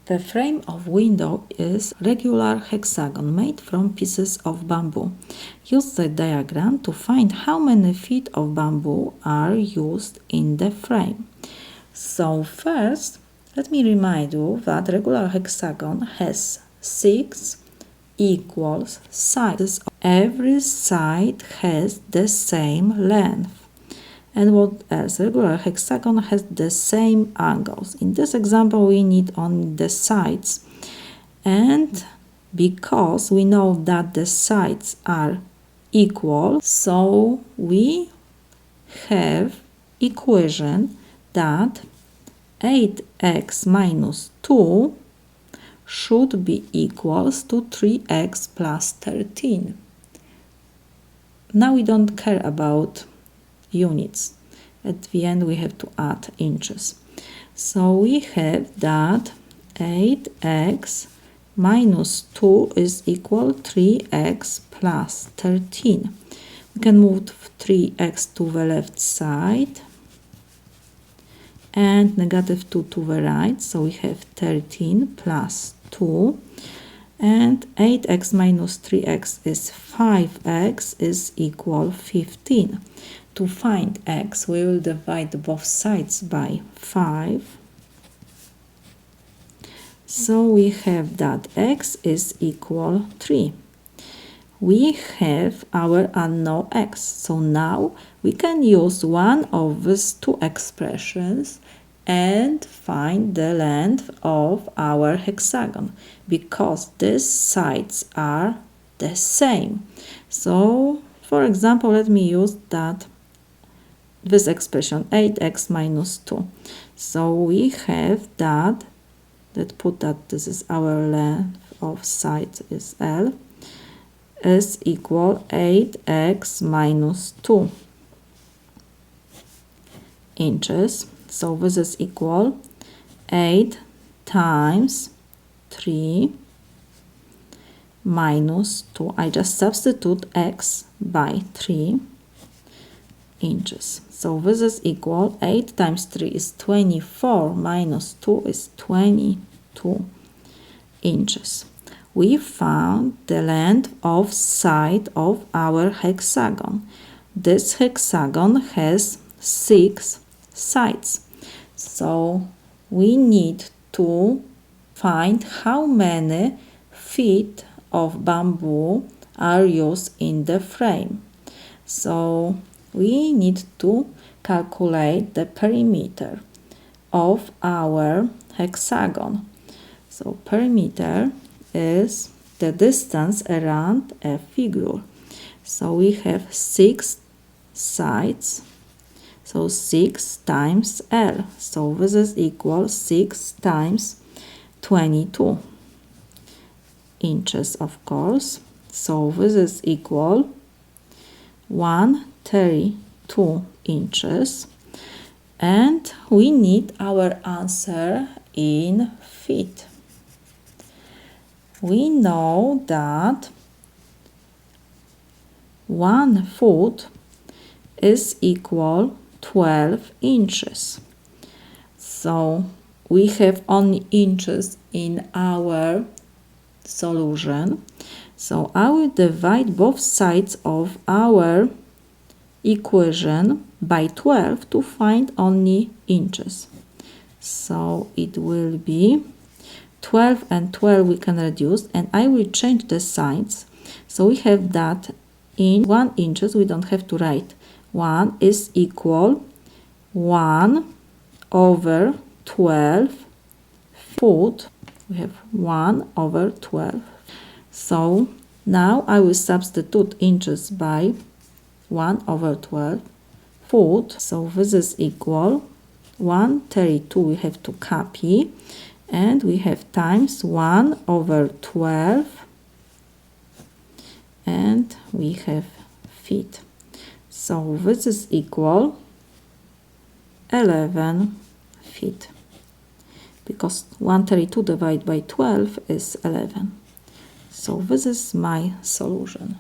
The frame of window is regular hexagon made from pieces of bamboo. Use the diagram to find how many feet of bamboo are used in the frame. So first, let me remind you that regular hexagon has 6 equal sides. Every side has the same length. And what else? Regular hexagon has the same angles. In this example, we need only the sides. And because we know that the sides are equal, so we have equation that 8x minus 2 should be equals to 3x plus 13. Now we don't care about units. At the end we have to add inches. So we have that 8x minus 2 is equal 3x plus 13. We can move 3x to the left side and negative 2 to the right. So we have 13 plus 2. And 8x minus 3x is 5x is equal 15. To find x, we will divide both sides by 5. So we have that x is equal 3. We have our unknown x. So now we can use one of these two expressions and find the length of our hexagon because these sides are the same. So, for example, let me use this expression 8x minus 2. So we have that, let's put that this is our length of side is L, is equal 8x minus 2 inches. So this is equal 8 times 3 minus 2. I just substitute x by 3 inches. So this is equal 8 times 3 is 24 minus 2 is 22 inches. We found the length of side of our hexagon. This hexagon has 6 sides. So we need to find how many feet of bamboo are used in the frame. So we need to calculate the perimeter of our hexagon. So perimeter is the distance around a figure. So we have 6 sides. So 6 times L. So this is equal 6 times 22 inches, of course. So this is equal 132 inches. And we need our answer in feet. We know that 1 foot is equal 12 inches. So we have only inches in our solution. So I will divide both sides of our equation by 12 to find only inches. So it will be 12 and 12 we can reduce, and I will change the signs. So we have that in 1 inches, we don't have to write 1 is equal 1 over 12 foot. We have 1 over 12. So now I will substitute inches by 1 over 12 foot. So this is equal 132 we have to copy, and we have times 1 over 12, and we have feet. So this is equal 11 feet, because 132 divided by 12 is 11. So this is my solution.